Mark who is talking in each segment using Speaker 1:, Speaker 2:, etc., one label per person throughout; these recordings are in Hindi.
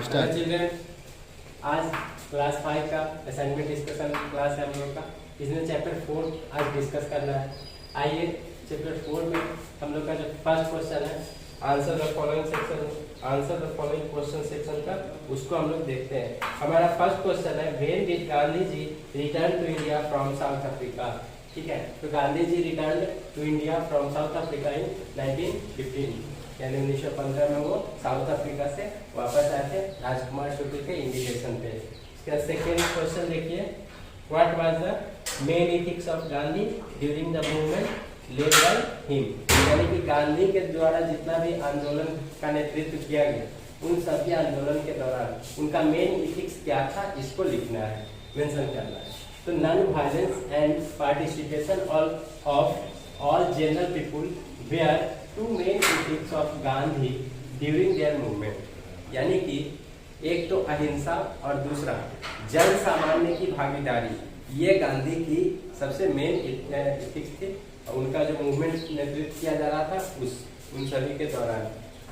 Speaker 1: स्टार्ट।
Speaker 2: चिल्ड्रन, आज क्लास 5 का असाइनमेंट डिस्कशन क्लास है हम लोग का। इसमें चैप्टर 4 आज डिस्कस करना है। आइए चैप्टर 4 में हम लोग का जो फर्स्ट क्वेश्चन है answer the following question section का, उसको हम लोग देखते हैं। हमारा फर्स्ट क्वेश्चन है when did Gandhi ji return to India from South Africa. ठीक है, तो Gandhi ji return to India from South Africa in 1915, यानी 1915 में वो साउथ अफ्रीका से वापस आए थे राजकुमार शुक्ल के इंडिकेशन पे। इसका सेकेंड क्वेश्चन देखिए, what was the main ethics of Gandhi during the movement led by him. यानी कि गांधी के द्वारा जितना भी आंदोलन का नेतृत्व किया गया, उन सभी आंदोलन के दौरान उनका मेन एथिक्स क्या था, इसको लिखना है, मेंशन करना है। तो non violence and participation of all general people were two main ethics of Gandhi during their movement. यानी कि एक तो अहिंसा और दूसरा जन सामान्य की भागीदारी, ये गांधी की सबसे मेन एथिक्स थी। उनका जो मूवमेंट नेतृत्व किया जा रहा था उन सभी के दौरान।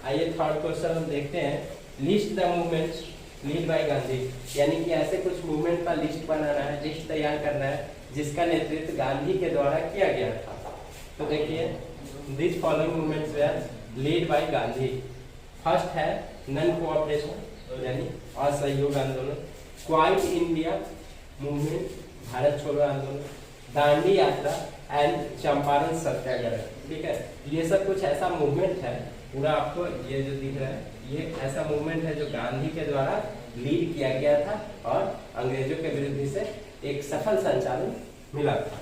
Speaker 2: आइए थर्ड क्वेश्चन हम देखते हैं, list the movements lead by Gandhi. यानी कि ऐसे कुछ मूवमेंट का लिस्ट बनाना है, लिस्ट तैयार करना है जिसका नेतृत्व गांधी के द्वारा किया गया था। तो देखिए, this following movements were lead by Gandhi. First है नन कोऑपरेशन यानी असहयोग आंदोलन, क्वाइट इंडिया मूवमेंट भारत छोड़ो आंदोलन, दांडी यात्रा एंड चंपारण सत्याग्रह। ठीक है, ये सब कुछ ऐसा मूवमेंट है, पूरा आपको ये जो दिख रहा है ये ऐसा मूवमेंट है जो गांधी के द्वारा लीड किया गया था और अंग्रेजों के विरुद्ध से एक सफल संचालन मिला था।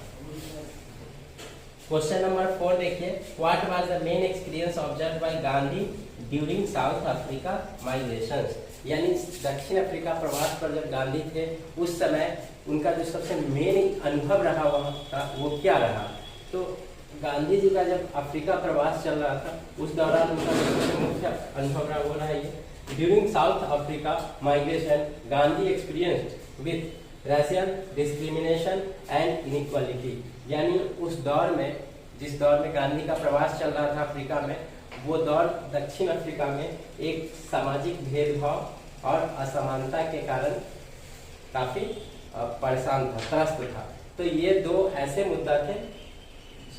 Speaker 2: क्वेश्चन नंबर 4 देखिए, what was the main experience observed bye Gandhi during south Africa migrations. यानी दक्षिण अफ्रीका प्रवास पर जब गांधी थे उस समय उनका जो सबसे मेन अनुभव रहा हुआ था वो क्या रहा। तो गांधी जी का जब अफ्रीका प्रवास चल रहा था उस दौरान उनका जो सबसे मुख्य अनुभव रहा वो रहा ये, during south Africa migration Gandhi experienced with Russian discrimination and inequality. यानी उस दौर में, जिस दौर में गांधी का प्रवास चल रहा था अफ्रीका में, वो दौर दक्षिण अफ्रीका में एक सामाजिक भेदभाव और असमानता के कारण काफी परेशान था, त्रस्त था। तो ये दो ऐसे मुद्दा थे,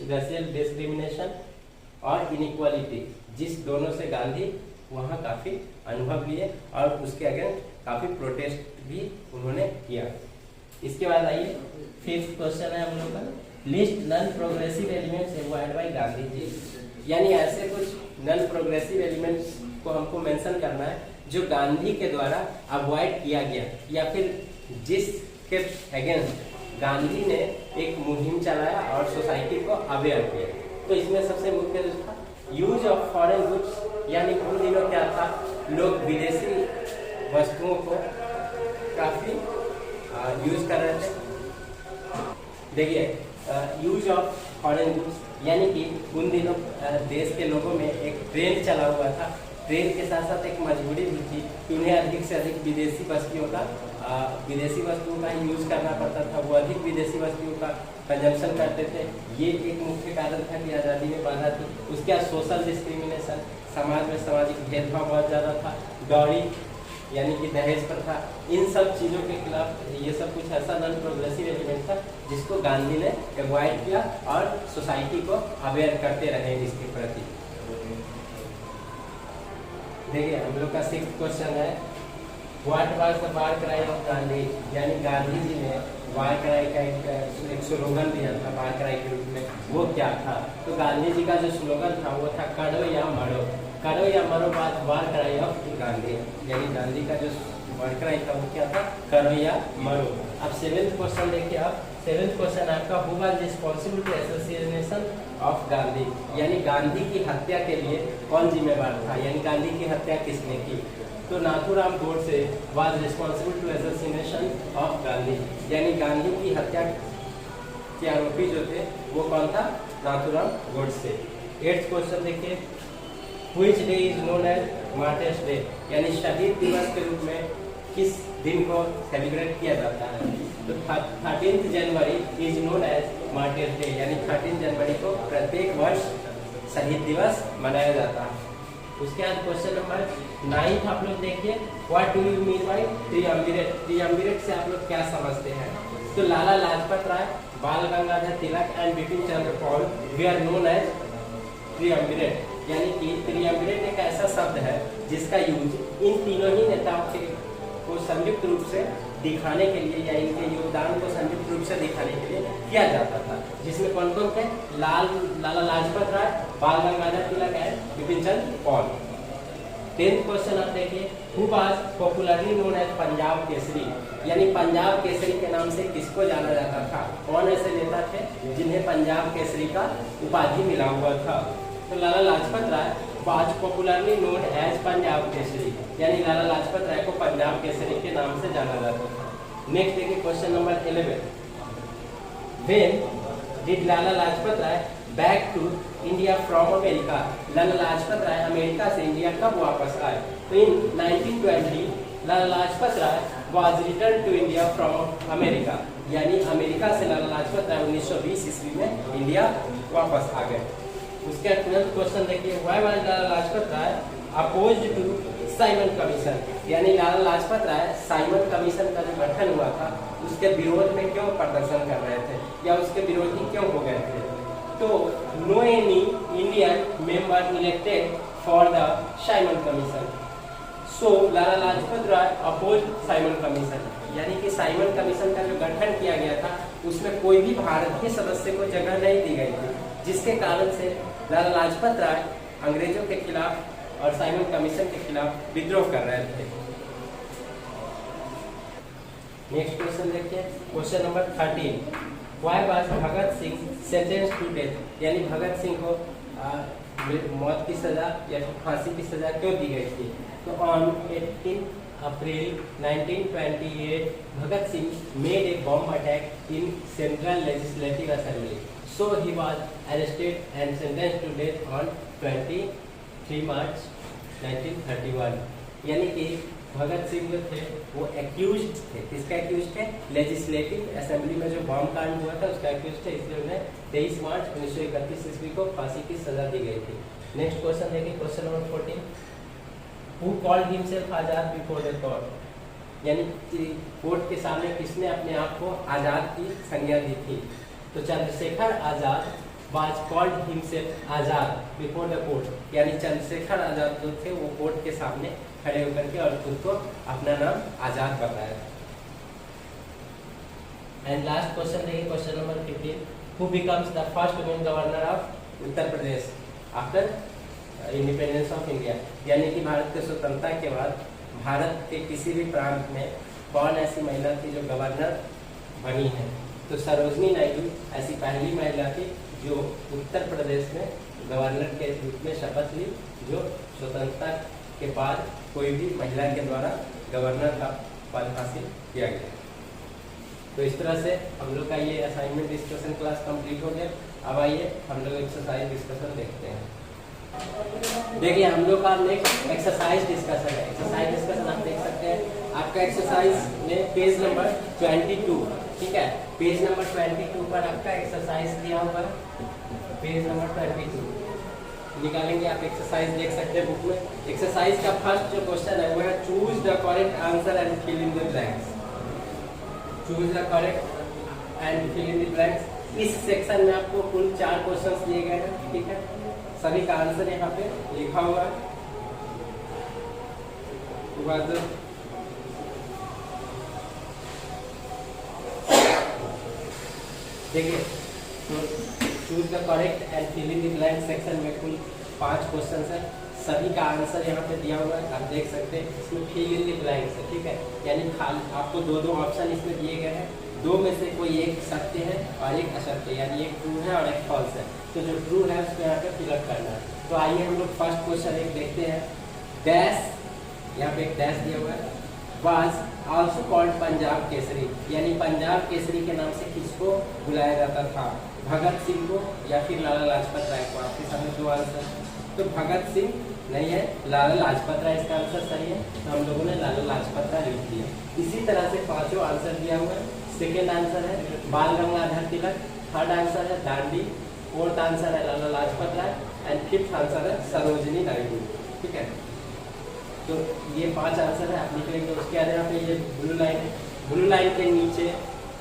Speaker 2: रशियन डिस्क्रिमिनेशन और इनइक्वालिटी, जिस दोनों से गांधी वहाँ काफी अनुभव लिए और उसके अगेंस्ट काफी प्रोटेस्ट भी उन्होंने किया। इसके बाद आइए फिफ्थ क्वेश्चन है हम लोग का, list non progressive elements avoid by Gandhi ji. यानी ऐसे कुछ नॉन प्रोग्रेसिव एलिमेंट्स को हमको मेंशन करना है जो गांधी के द्वारा अवॉइड किया गया या फिर जिसके अगेंस्ट गांधी ने एक मुहिम चलाया और सोसाइटी को अवेयर किया। तो इसमें सबसे मुख्य जो था यूज ऑफ फॉरेन गुड्स, यानी उन दिनों क्या था, लोग विदेशी वस्तुओं को काफी यूज कर रहे थे। देखिए, यूज ऑफ फॉरेन गुड्स यानी कि उन दिनों देश के लोगों में एक ट्रेंड चला हुआ था। ट्रेंड के साथ साथ एक मजबूरी भी थी कि उन्हें अधिक से अधिक विदेशी वस्तुओं का ही यूज करना पड़ता था। वो अधिक विदेशी वस्तुओं का कंजम्पशन करते थे। ये एक मुख्य कारण था कि आज़ादी में बाधा थी। उसके बाद सोशल डिस्क्रिमिनेशन, समाज में सामाजिक भेदभाव बहुत ज़्यादा था। डॉरी यानी कि दहेज प्रथा, इन सब चीज़ों के खिलाफ ये सब कुछ ऐसा नॉन प्रोग्रेसिव एलिमेंट था जिसको गांधी ने अवॉइड किया और सोसाइटी को अवेयर करते रहे इसके प्रति। देखिए, हम लोग का सिक्स्थ क्वेश्चन है, what was the war cry of Gandhi. यानी गांधी जी ने वार क्राई का एक स्लोगन दिया था वार क्राई के रूप में, वो क्या था। तो गांधी जी का जो स्लोगन था वो था करो या मरो। करो या मरो बाद वार क्राई ऑफ गांधी। यानी गांधी का जो वार क्राई था वो क्या था, करो या मरो। अब सेवेंथ क्वेश्चन देखिए, आप सेवेंथ क्वेश्चन आपका, who was responsible to assassination of Gandhi. यानी गांधी की हत्या के लिए कौन जिम्मेवार था, यानी गांधी की हत्या किसने की। तो Nathuram Godse was responsible to assassination of Gandhi. यानी गांधी की हत्या के आरोपी जो थे वो कौन था, नाथूराम गोडसे। एट्थ क्वेश्चन देखिए, which day is known as martyrs day. यानी शहीद दिवस के रूप में किस दिन को सेलिब्रेट किया जाता है। तो 13 January is known as martyrs day. यानी 13 जनवरी को प्रत्येक वर्ष शहीद दिवस मनाया जाता है। उसके बाद क्वेश्चन नंबर 9 आप लोग देखिए, what do you mean by triumvirate. Triumvirate से आप लोग क्या समझते हैं? तो Lala Lajpat Rai, Bal Gangadhar Tilak and Bipin Chandra Pal we are known as triumvirate. यानी कि ट्रियम्विरेट एक ऐसा शब्द है जिसका यूज इन तीनों ही नेताओं के को संयुक्त रूप से दिखाने के लिए या इनके योगदान को संयुक्त रूप से दिखाने के लिए किया जाता था, जिसमें कौन कौन थे? लाला Lajpat Rai, Bal Gangadhar Tilak and Bipin Chandra Pal. 10th question आप देखिए, who was popularly known as Punjab Kesari. यानी पंजाब केसरी के नाम से किसको जाना जाता था? कौन ऐसे नेता थे जिन्हें पंजाब केसरी का उपाधि मिला हुआ था? तो Lala Lajpat Rai was popularly known as Punjab Kesari, यानी लाला लाजपत राय को पंजाब केसरी के नाम से जाना जाता था। नेक्स्ट देखिए question number 11, when did Lala Lajpat Rai back to India from America. Lala Lajpat Rai America से इंडिया कब वापस आए? तो in 1920 Lala Lajpat Rai was return to India from America, यानी अमेरिका से लाला लाजपत राय 1920 ईस्वी में इंडिया वापस आ गए। उसके 12th क्वेश्चन देखिए, why was Lala Lajpat Rai opposed to Simon Commission. यानी लाला लाजपत राय साइमन कमीशन का जो गठन हुआ था उसके विरोध में क्यों प्रदर्शन कर रहे थे या उसके विरोधी क्यों हो गए थे? तो no any Indian member elected for the Simon Commission, so Lala Lajpat Rai opposed Simon Commission. यानी कि साइमन कमीशन का जो गठन किया गया था उसमें कोई भी भारतीय सदस्य को जगह नहीं दी गई थी, जिसके कारण से लाला लाजपत राय अंग्रेजों के खिलाफ और साइमन कमीशन के खिलाफ विद्रोह कर रहे थे। नेक्स्ट क्वेश्चन देखिए, question number 13, why was Bhagat Singh sentenced to death. यानी भगत सिंह को मौत की सजा या फांसी की सजा क्यों दी गई थी? तो on 18 April 1928 Bhagat Singh made a bomb attack in central legislative assembly, so he was arrested and sentenced to death on 23 मार्च 1931। यानी कि भगत सिंह जो थे वो एक्यूज्ड थे, किसका एक्यूज्ड थे? लेजिस्लेटिव असेंबली में जो बॉम्ब कांड हुआ था उसका एक्यूज्ड थे, इसलिए उन्हें 23 मार्च 1931 ईस्वी को फांसी की सजा दी गई थी। नेक्स्ट क्वेश्चन देखिए, question number 14, who called himself Azad before the court. यानी कोर्ट के सामने किसने अपने आप को आजाद की संज्ञा दी थी? तो Chandrashekhar Azad was called himself Azad before the court. यानी चंद्रशेखर आजाद जो थे वो कोर्ट के सामने खड़े होकर के और खुद को अपना नाम आजाद बताया। एंड लास्ट क्वेश्चन देखिए, question number 15, who becomes the first women governor of Uttar Pradesh after independence of India. यानी कि भारत के स्वतंत्रता के बाद भारत के किसी भी प्रांत में कौन ऐसी महिला थी जो गवर्नर बनी है? तो सरोजनी नायडू ऐसी पहली महिला थी जो उत्तर प्रदेश में गवर्नर के रूप में शपथ ली, जो स्वतंत्रता के बाद कोई भी महिला के द्वारा गवर्नर का पद हासिल किया गया। तो इस तरह से हम लोग का ये असाइनमेंट डिस्कशन क्लास कंप्लीट हो गया। अब आइए हम लोग एक्सरसाइज डिस्कशन देखते हैं। देखिए हम लोग का नेक्स्ट एक्सरसाइज डिस्कशन है। एक्सरसाइज डिस्कशन आप देख सकते हैं, आपका एक्सरसाइज में पेज नंबर 22, ठीक है, पेज नंबर 22 पर आपका एक्सरसाइज दिया हुआ है। पेज नंबर 22 निकालेंगे, आप एक्सरसाइज देख सकते हैं बुक में। एक्सरसाइज का फर्स्ट जो क्वेश्चन है वो है choose the correct answer and fill in the blanks. Choose the correct and fill in the blanks. इस सेक्शन में आपको कुल 4 क्वेश्चंस दिए गए हैं, ठीक है, सभी का आंसर यहाँ पे लिखा हुआ है। देखिए तो choose the correct and fill in the blank section में कुल 5 क्वेश्चन है, सभी का आंसर यहाँ पे दिया हुआ है, आप देख सकते हैं। इसमें फिल इन द ब्लैंक्स है, ठीक है, यानी खाली आपको 2 ऑप्शन इसमें दिए गए हैं, 2 में से कोई एक सत्य है और एक असत्य, यानी एक ट्रू है और एक फॉल्स है। तो जो ट्रू है उसको यहाँ पे फिलअप करना है। तो आइए हम लोग फर्स्ट क्वेश्चन एक देखते हैं। डैश, यहाँ पे एक डैश दिया हुआ है, was also called Punjab Kesari, यानी पंजाब केसरी के नाम से किसको बुलाया जाता था? भगत सिंह को या फिर लाला लाजपत राय को? आपके सामने 2 आंसर, तो भगत सिंह नहीं है, लाला लाजपत राय इसका आंसर सही है, तो हम लोगों ने लाला लाजपत राय लिख दिया। इसी तरह से 5 आंसर दिया हुआ है। सेकेंड आंसर है बाल गंगाधर तिलक, थर्ड आंसर है दांडी, फोर्थ आंसर है लाला लाजपत राय एंड फिफ्थ आंसर है सरोजनी नायडू। ठीक है। तो ये 5 आंसर है, आप लिख लेंगे। उसके बाद यहाँ पे ये ब्लू लाइन है, ब्लू लाइन के नीचे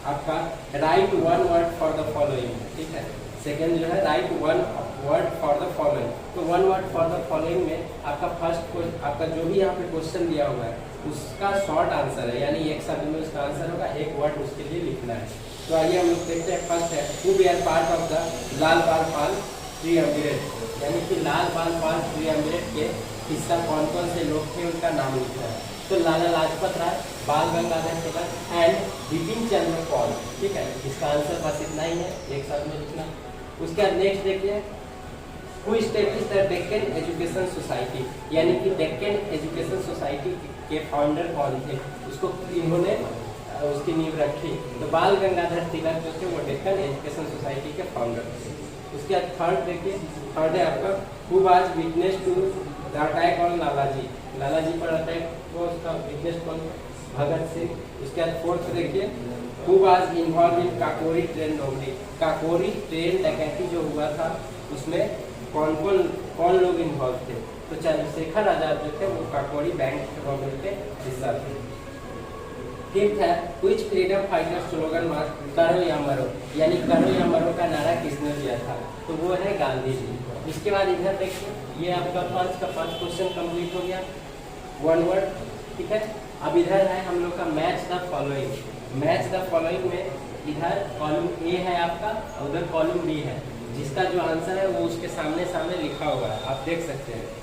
Speaker 2: आपका write one word for the following, ठीक है। सेकेंड जो है write one word for the following. तो one word for the following में आपका फर्स्ट आपका जो भी यहाँ पे क्वेश्चन दिया हुआ है उसका शॉर्ट आंसर है, यानी एक शब्द में उसका आंसर होगा, एक वर्ड उसके लिए लिखना है। तो आइए हम लोग देखते हैं। फर्स्ट है who were part of the Lal Bal Pal ट्रियम्विरेट, यानी कि लाल बाल पाल ट्रियम्विरेट के हिस्सा कौन कौन से लोग थे उनका नाम लिखना है। तो लाला लाजपत राय, बाल गंगाधर तिलक एंड बिपिन चंद्र पॉल, ठीक है। इसका आंसर बस इतना ही है, एक साथ में लिखना। उसके बाद नेक्स्ट देखिए who established the Deccan education society, यानी कि डेक्कन एजुकेशन सोसाइटी के फाउंडर कौन थे, उसको इन्होंने उसकी नींव रखी। तो बाल गंगाधर तिलक जो थे वो डेक्कन एजुकेशन सोसाइटी के फाउंडर थे। उसके बाद थर्ड देखिए, थर्ड है आपका who was witness to the attack on Lalaji, Lalaji पर अटैक हुआ, उसका विटनेस कौन, भगत सिंह। उसके बाद फोर्थ देखिए who was involve in Kakori train robbery, Kakori train डकैती जो हुआ था उसमें कौन लोग इन्वॉल्व थे। तो चंद्रशेखर आजाद जो थे वो काकोरी बैंक रॉबरी के हिस्सा थे। फिफ्थ है which freedom fighter slogan was करो या मरो, यानी करो या मरो का नारा किसने दिया था, तो वो है गांधी जी। इसके बाद इधर देखिए ये आपका 5 का 5 क्वेश्चन कंप्लीट हो गया, वन वर्ड, ठीक है। अब इधर है हम लोग का match the following. Match the following में इधर कॉलम ए है आपका और उधर कॉलम बी है, जिसका जो आंसर है वो उसके सामने सामने लिखा हुआ है, आप देख सकते हैं।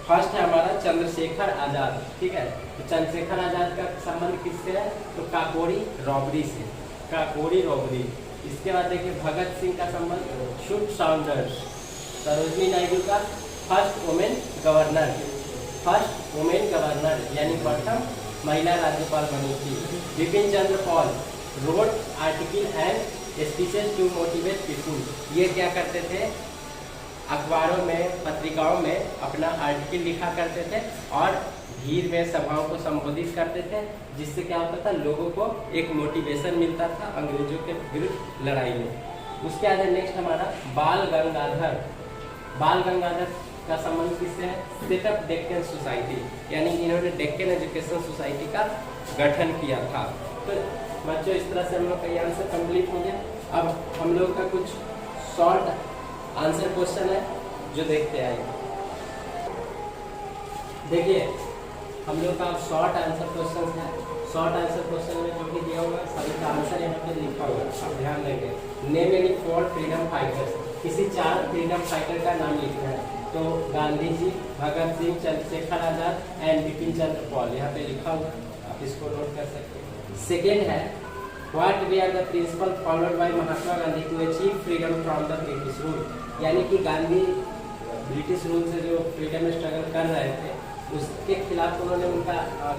Speaker 2: फर्स्ट है हमारा चंद्रशेखर आजाद, ठीक है। तो चंद्रशेखर आजाद का संबंध किससे है, तो काकोरी रॉबरी से, काकोरी रॉबरी। इसके बाद देखिए भगत सिंह का संबंध शुभ साउंडर्स, सरोजनी नायडू का first women governor, first women governor यानी प्रथम महिला राज्यपाल बनी थी। Bipin Chandra Pal wrote article and speeches to motivate people, ये क्या करते थे, अखबारों में पत्रिकाओं में अपना आर्टिकल लिखा करते थे और भीड़ में सभाओं को संबोधित करते थे, जिससे क्या होता था, लोगों को एक मोटिवेशन मिलता था अंग्रेजों के विरुद्ध लड़ाई में। उसके बाद नेक्स्ट हमारा बाल गंगाधर, बाल गंगाधर का संबंध किससे है, सेटअप डेक्कन सोसाइटी, यानी इन्होंने डेक्कन एजुकेशन सोसाइटी का गठन किया था। तो बच्चों इस तरह से हम लोग का ये आंसर कंप्लीट हो गया। अब हम लोग का कुछ शॉर्ट आंसर क्वेश्चन है जो देखते आए। देखिए हम लोग का शॉर्ट आंसर क्वेश्चन है, शॉर्ट आंसर क्वेश्चन में जो भी दिया हुआ सभी का आंसर यहाँ पे लिखा हुआ है, आप ध्यान देंगे। नेम एनी 4 फ्रीडम फाइटर्स, किसी 4 फ्रीडम फाइटर का नाम लिखना है। तो गांधी जी, भगत सिंह, चंद्रशेखर आजाद एंड बिपिन चंद्र पॉल, यहाँ पे लिखा हुआ, आप इसको नोट कर सकते हैं। सेकेंड है what were the principle followed by Mahatma Gandhi to achieve freedom from the British rule, यानी कि गांधी ब्रिटिश रूल से जो फ्रीडम स्ट्रगल कर रहे थे उसके खिलाफ उन्होंने उनका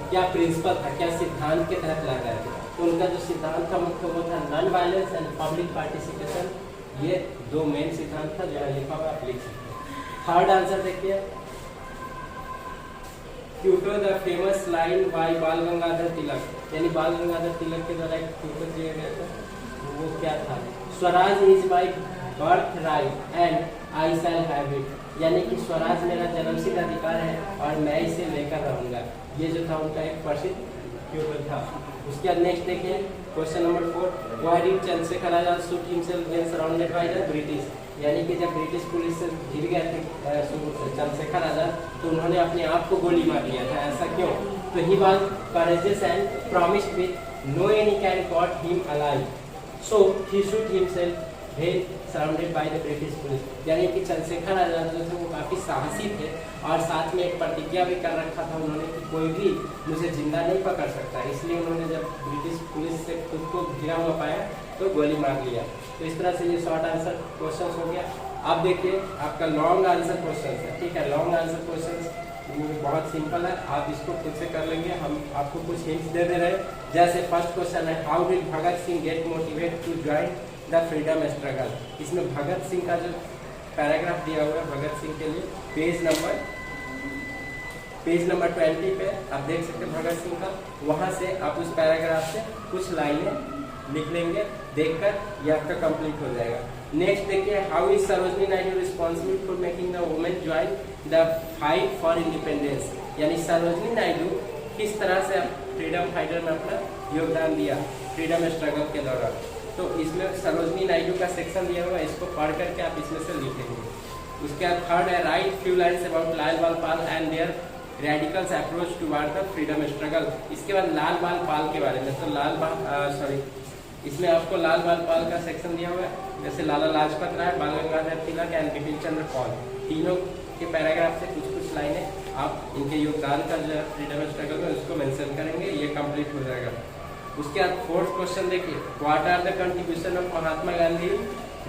Speaker 2: क्या प्रिंसिपल था, क्या सिद्धांत के तहत लड़ रहे थे। तो उनका जो सिद्धांत था मुख्य वो था non violence and public participation, ये 2 मेन सिद्धांत था जो लिखा हुआ आप लिख सकते हैं। थर्ड आंसर देखिए Quito the famous line by बाल गंगाधर तिलक, यानी बाल गंगाधर तिलक के द्वारा एक क्यूटो दिया गया था, वो क्या था, Swaraj is my birth right and I shall have it, यानी कि स्वराज मेरा जन्मसिद्ध अधिकार है और मैं इसे लेकर रहूंगा। ये जो था उनका एक प्रसिद्ध क्यूटो था। उसके बाद नेक्स्ट देखिए question number 4 why did Chandrashekhar Azad shoot himself when surrounded by the British, यानी कि जब ब्रिटिश पुलिस से घिर गए थे चंद्रशेखर आजाद तो उन्होंने अपने आप को गोली मार लिया था, ऐसा क्यों, तो he was courageous and promised with no any can got him alive, so he shoot himself when surrounded by the British police, यानी कि चंद्रशेखर आजाद जो थे वो काफ़ी साहसी थे और साथ में एक प्रतिज्ञा भी कर रखा था उन्होंने कि कोई भी मुझे जिंदा नहीं पकड़ सकता, इसलिए उन्होंने जब ब्रिटिश पुलिस से खुद को घिरा हुआ पाया तो गोली मार लिया। तो इस तरह से ये शॉर्ट आंसर क्वेश्चन हो गया। अब देखिए आपका लॉन्ग आंसर क्वेश्चन है, ठीक है। लॉन्ग आंसर क्वेश्चन बहुत सिंपल है, आप इसको खुद से कर लेंगे, हम आपको कुछ हिंट्स दे रहे हैं। जैसे फर्स्ट क्वेश्चन है how did Bhagat Singh get motivate to join the freedom struggle, इसमें भगत सिंह का जो पैराग्राफ दिया हुआ है भगत सिंह के लिए पेज नंबर 20 पे आप देख सकते हैं भगत सिंह का, वहाँ से आप उस पैराग्राफ से कुछ लाइनें लिख लेंगे, देखकर ये आपका कंप्लीट हो जाएगा। नेक्स्ट देखिए, how is Sarojini Naidu responsible for making the women join the fight for independence, यानी सरोजनी नायडू किस तरह से फ्रीडम फाइटर में अपना योगदान दिया फ्रीडम स्ट्रगल के दौरान। तो इसमें सरोजनी नायडू का सेक्शन दिया हुआ है, इसको पढ़ करके आप इसमें से लिखेंगे। उसके बाद थर्ड है, write few lines about Lal Bal Pal and their radicals approach toward the freedom struggle. इसके बाद लाल बाल पाल के बारे में, तो इसमें आपको लाल बाल पाल का सेक्शन दिया हुआ है, जैसे लाला लाजपत राय, बाल गंगाधर तिलक एंड बिपिन चंद्र पाल, तीनों के पैराग्राफ से कुछ कुछ लाइनें आप इनके योगदान का जो फ्रीडम स्ट्रगल में उसको मेंशन करेंगे, ये कंप्लीट हो जाएगा। उसके बाद फोर्थ क्वेश्चन देखिए, what are the contribution of Mahatma Gandhi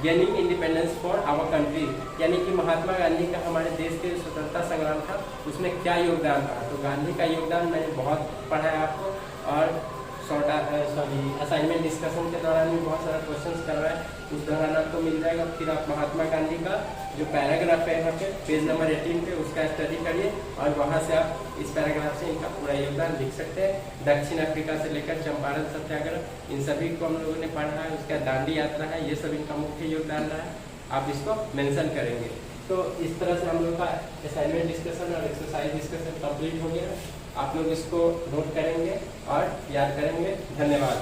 Speaker 2: gaining independence for our country, यानी कि महात्मा गांधी का हमारे देश के स्वतंत्रता संग्राम था उसमें क्या योगदान रहा। तो गांधी का योगदान मैंने बहुत पढ़ा है आपको, और असाइनमेंट डिस्कशन के दौरान भी बहुत सारा क्वेश्चंस कर रहा है, उस दौरान आपको मिल जाएगा। फिर आप महात्मा गांधी का जो पैराग्राफ है यहाँ पे पेज नंबर 18 पे उसका स्टडी करिए, और वहाँ से आप इस पैराग्राफ से इनका पूरा योगदान लिख सकते हैं। दक्षिण अफ्रीका से लेकर चंपारण सत्याग्रह, इन सभी को हम लोगों ने पढ़ा है। उसका दांडी यात्रा है, ये सब इनका मुख्य योगदान रहा है, आप इसको मेंशन करेंगे। तो इस तरह से हम लोग का असाइनमेंट डिस्कशन और एक्सरसाइज डिस्कशन कंप्लीट हो गया। आप लोग इसको नोट करेंगे और याद करेंगे। धन्यवाद।